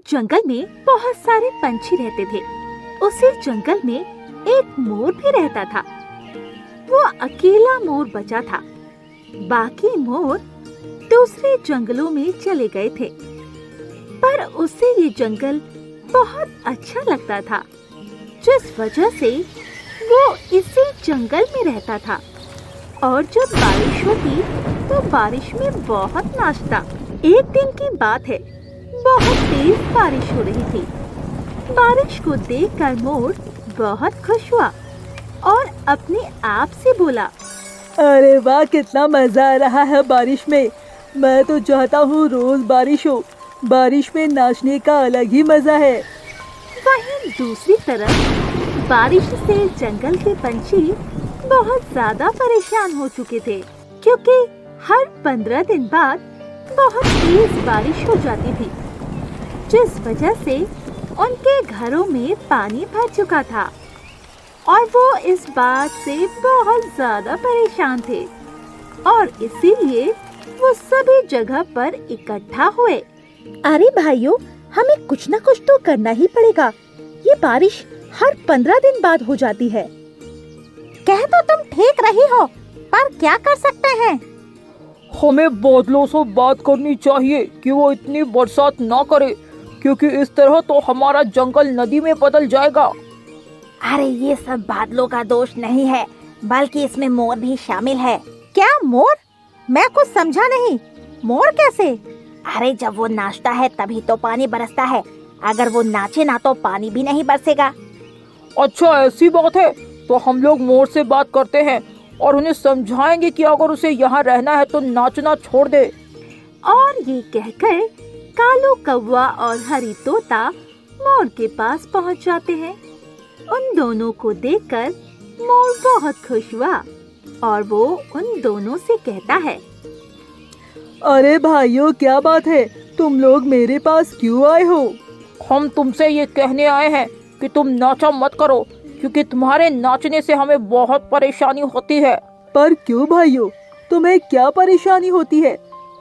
जंगल में बहुत सारे पंछी रहते थे। उसी जंगल में एक मोर भी रहता था। वो अकेला मोर बचा था। बाकी मोर दूसरे जंगलों में चले गए थे, पर उसे ये जंगल बहुत अच्छा लगता था, जिस वजह से वो इसी जंगल में रहता था। और जब बारिश होती तो बारिश में बहुत नाचता। एक दिन की बात है, बहुत तेज बारिश हो रही थी। बारिश को देखकर मोर बहुत खुश हुआ और अपने आप से बोला, अरे वाह, कितना मजा आ रहा है बारिश में। मैं तो चाहता हूँ रोज बारिश हो। बारिश में नाचने का अलग ही मजा है। वहीं दूसरी तरफ बारिश से जंगल के पंछी बहुत ज्यादा परेशान हो चुके थे, क्योंकि हर 15 दिन बाद बहुत तेज बारिश हो जाती थी, जिस वजह से उनके घरों में पानी भर चुका था और वो इस बात से बहुत ज्यादा परेशान थे और इसीलिए वो सभी जगह पर इकट्ठा हुए। अरे भाइयों, हमें कुछ न कुछ तो करना ही पड़ेगा। ये बारिश हर 15 दिन बाद हो जाती है। कह तो तुम ठीक रही हो, पर क्या कर सकते हैं? हमें बादलों से बात करनी चाहिए कि वो इतनी बरसात ना करे, क्योंकि इस तरह तो हमारा जंगल नदी में बदल जाएगा। अरे ये सब बादलों का दोष नहीं है, बल्कि इसमें मोर भी शामिल है। क्या मोर? मैं कुछ समझा नहीं। मोर कैसे? अरे जब वो नाचता है तभी तो पानी बरसता है। अगर वो नाचे ना तो पानी भी नहीं बरसेगा। अच्छा, ऐसी बात है तो हम लोग मोर से बात करते हैं और उन्हें समझाएंगे कि अगर उसे यहाँ रहना है तो नाचना छोड़ दे। और ये कहकर कालू कौवा और हरी तोता मोर के पास पहुँच जाते हैं। उन दोनों को देखकर मोर बहुत खुश हुआ और वो उन दोनों से कहता है, अरे भाइयों, क्या बात है? तुम लोग मेरे पास क्यों आए हो? हम तुमसे ये कहने आए हैं कि तुम नाचा मत करो, क्योंकि तुम्हारे नाचने से हमें बहुत परेशानी होती है। पर क्यों भाइयों, तुम्हें क्या परेशानी होती है?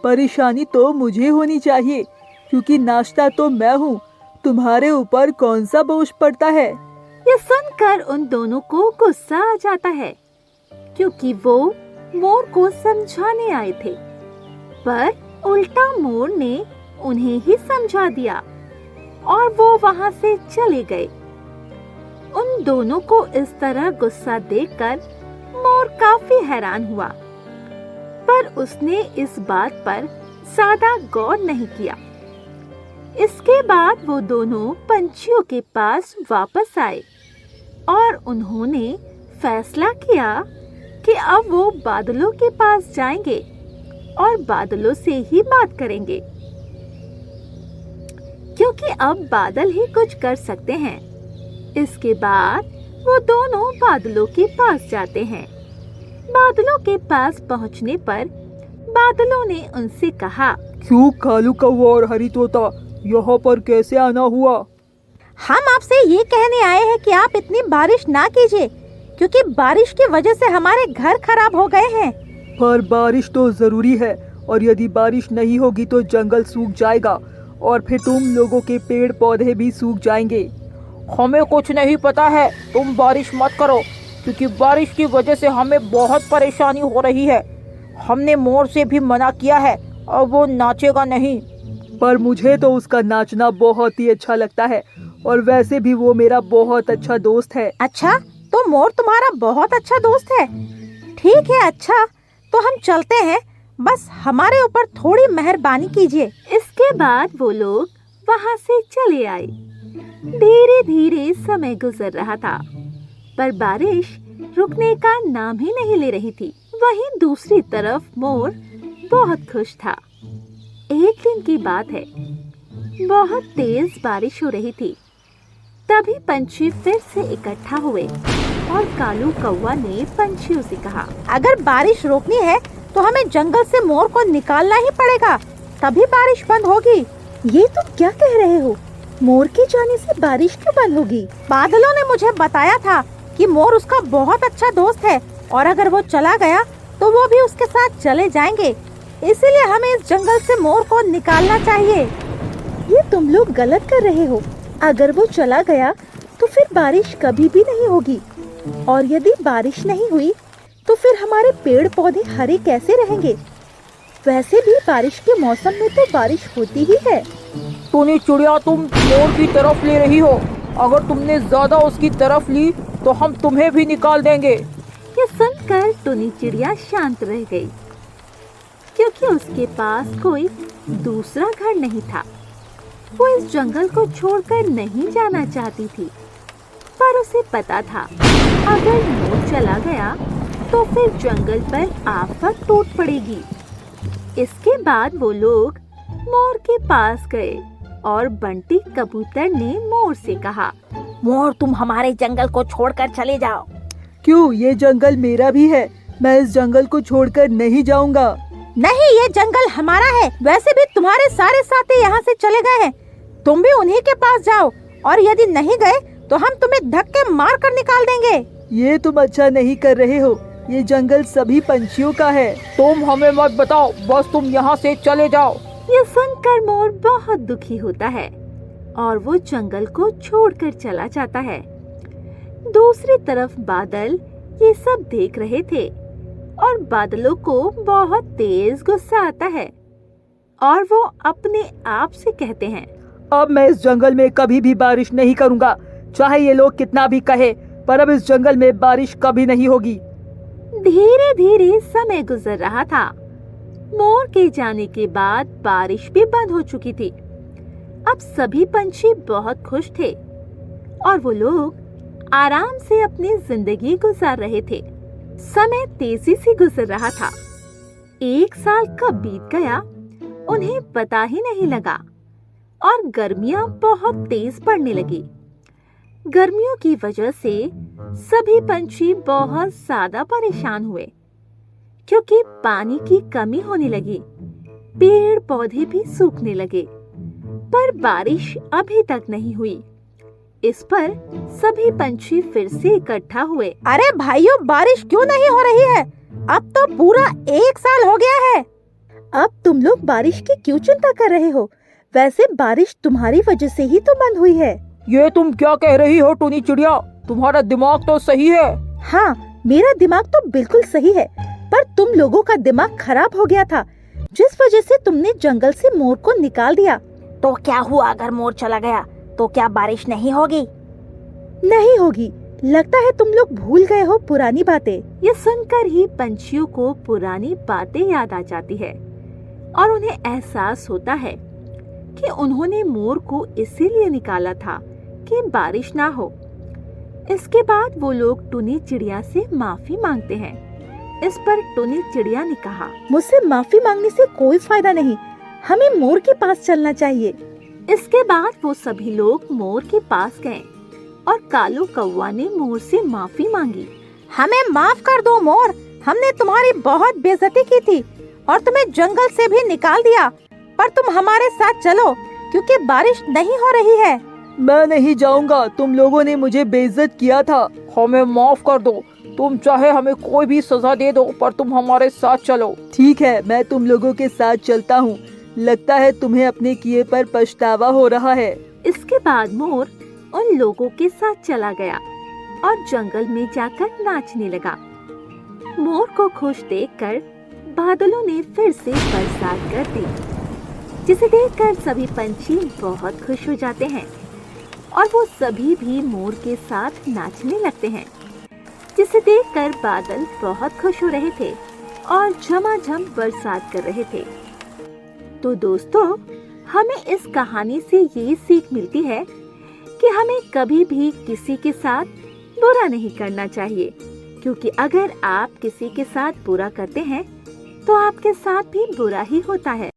परेशानी तो मुझे होनी चाहिए, क्योंकि नाचता तो मैं हूँ। तुम्हारे ऊपर कौन सा बोझ पड़ता है? ये सुनकर उन दोनों को गुस्सा आ जाता है, क्योंकि वो मोर को समझाने आए थे, पर उल्टा मोर ने उन्हें ही समझा दिया और वो वहाँ से चले गए। उन दोनों को इस तरह गुस्सा देखकर मोर काफी हैरान हुआ, पर उसने इस बात पर ज्यादा गौर नहीं किया। इसके बाद वो दोनों पंछियों के पास वापस आए और उन्होंने फैसला किया कि अब वो बादलों के पास जाएंगे और बादलों से ही बात करेंगे, क्योंकि अब बादल ही कुछ कर सकते हैं। इसके बाद वो दोनों बादलों के पास जाते हैं। बादलों के पास पहुंचने पर बादलों ने उनसे कहा, क्यों कालू कौवा और हरी तोता, यहाँ पर कैसे आना हुआ? हम आपसे ये कहने आए हैं कि आप इतनी बारिश ना कीजिए, क्योंकि बारिश की वजह से हमारे घर खराब हो गए हैं। पर बारिश तो जरूरी है, और यदि बारिश नहीं होगी तो जंगल सूख जाएगा और फिर तुम लोगों के पेड़ पौधे भी सूख जाएंगे। हमें कुछ नहीं पता है, तुम बारिश मत करो, क्योंकि बारिश की वजह से हमें बहुत परेशानी हो रही है। हमने मोर से भी मना किया है और वो नाचेगा नहीं। पर मुझे तो उसका नाचना बहुत ही अच्छा लगता है, और वैसे भी वो मेरा बहुत अच्छा दोस्त है। अच्छा, तो मोर तुम्हारा बहुत अच्छा दोस्त है? ठीक है, अच्छा तो हम चलते हैं, बस हमारे ऊपर थोड़ी मेहरबानी कीजिए। इसके बाद वो लोग वहाँ से चले आए। धीरे धीरे समय गुजर रहा था, पर बारिश रुकने का नाम ही नहीं ले रही थी। वहीं दूसरी तरफ मोर बहुत खुश था। एक दिन की बात है, बहुत तेज बारिश हो रही थी। तभी पंछी फिर से इकट्ठा हुए और कालू कौवा ने पंछियों से कहा, अगर बारिश रोकनी है तो हमें जंगल से मोर को निकालना ही पड़ेगा, तभी बारिश बंद होगी। ये तुम क्या कह रहे हो? मोर के जाने से बारिश क्यों बंद होगी? बादलों ने मुझे बताया था कि मोर उसका बहुत अच्छा दोस्त है, और अगर वो चला गया तो वो भी उसके साथ चले जाएंगे। इसीलिए हमें इस जंगल से मोर को निकालना चाहिए। ये तुम लोग गलत कर रहे हो। अगर वो चला गया तो फिर बारिश कभी भी नहीं होगी, और यदि बारिश नहीं हुई तो फिर हमारे पेड़ पौधे हरे कैसे रहेंगे? वैसे भी बारिश के मौसम में तो बारिश होती ही है। टुनी चिड़िया, तुम मोर की तरफ ले रही हो। अगर तुमने ज्यादा उसकी तरफ ली तो हम तुम्हें भी निकाल देंगे। ये सुनकर टुनी चिड़िया शांत रह गई, क्योंकि उसके पास कोई दूसरा घर नहीं था। वो इस जंगल को छोड़कर नहीं जाना चाहती थी, पर उसे पता था अगर मोर चला गया तो फिर जंगल पर आफत टूट पड़ेगी। इसके बाद वो लोग मोर के पास गए और बंटी कबूतर ने मोर से कहा, मोर, तुम हमारे जंगल को छोड़कर चले जाओ। क्यों? ये जंगल मेरा भी है। मैं इस जंगल को छोड़कर नहीं जाऊंगा। नहीं, ये जंगल हमारा है। वैसे भी तुम्हारे सारे साथी यहाँ से चले गए हैं। तुम भी उन्हीं के पास जाओ, और यदि नहीं गए तो हम तुम्हें धक्के मार कर निकाल देंगे। ये तुम अच्छा नहीं कर रहे हो। ये जंगल सभी पंछियों का है। तुम हमें मत बताओ, बस तुम यहाँ से चले जाओ। ये सुनकर मोर बहुत दुखी होता है और वो जंगल को छोड़कर चला जाता है। दूसरी तरफ बादल ये सब देख रहे थे और बादलों को बहुत तेज गुस्सा आता है और वो अपने आप से कहते हैं, अब मैं इस जंगल में कभी भी बारिश नहीं करूंगा, चाहे ये लोग कितना भी कहे, पर अब इस जंगल में बारिश कभी नहीं होगी। धीरे धीरे समय गुजर रहा था। मोर के जाने के बाद बारिश भी बंद हो चुकी थी। अब सभी पंछी बहुत खुश थे और वो लोग आराम से अपनी जिंदगी गुजार रहे थे। समय तेजी से गुजर रहा था। 1 साल कब बीत गया उन्हें पता ही नहीं लगा और गर्मियां बहुत तेज पड़ने लगी। गर्मियों की वजह से सभी पंछी बहुत ज्यादा परेशान हुए, क्योंकि पानी की कमी होने लगी। पेड़ पौधे भी सूखने लगे, पर बारिश अभी तक नहीं हुई। इस पर सभी पंछी फिर से इकट्ठा हुए। अरे भाइयों, बारिश क्यों नहीं हो रही है? अब तो पूरा 1 साल हो गया है। अब तुम लोग बारिश की क्यों चिंता कर रहे हो? वैसे बारिश तुम्हारी वजह से ही तो बंद हुई है। ये तुम क्या कह रही हो टुनी चिड़िया? तुम्हारा दिमाग तो सही है। हाँ, मेरा दिमाग तो बिल्कुल सही है, पर तुम लोगों का दिमाग खराब हो गया था, जिस वजह से तुमने जंगल से मोर को निकाल दिया। तो क्या हुआ अगर मोर चला गया तो क्या बारिश नहीं होगी? नहीं होगी। लगता है तुम लोग भूल गए हो पुरानी बातें। ये सुनकर ही पंछियों को पुरानी बातें याद आ जाती है और उन्हें एहसास होता है कि उन्होंने मोर को इसीलिए निकाला था कि बारिश ना हो। इसके बाद वो लोग टुनी चिड़िया से माफी मांगते हैं। इस पर टुनी चिड़िया ने कहा, मुझसे माफी मांगने से कोई फायदा नहीं, हमें मोर के पास चलना चाहिए। इसके बाद वो सभी लोग मोर के पास गए और कालू कौवा ने मोर से माफी मांगी। हमें माफ कर दो मोर, हमने तुम्हारी बहुत बेइज्जती की थी और तुम्हें जंगल से भी निकाल दिया, पर तुम हमारे साथ चलो क्योंकि बारिश नहीं हो रही है। मैं नहीं जाऊंगा, तुम लोगों ने मुझे बेइज्जत किया था। हमें माफ कर दो। तुम चाहे हमें कोई भी सजा दे दो, पर तुम हमारे साथ चलो। ठीक है, मैं तुम लोगों के साथ चलता हूँ। लगता है तुम्हें अपने किए पर पछतावा हो रहा है। इसके बाद मोर उन लोगों के साथ चला गया और जंगल में जाकर नाचने लगा। मोर को खुश देखकर बादलों ने फिर से बरसात कर दी, जिसे देखकर सभी पंछी बहुत खुश हो जाते हैं और वो सभी भी मोर के साथ नाचने लगते हैं, जिसे देखकर बादल बहुत खुश हो रहे थे और झमाझम बरसात कर रहे थे। तो दोस्तों, हमें इस कहानी से ये सीख मिलती है कि हमें कभी भी किसी के साथ बुरा नहीं करना चाहिए, क्योंकि अगर आप किसी के साथ बुरा करते हैं तो आपके साथ भी बुरा ही होता है।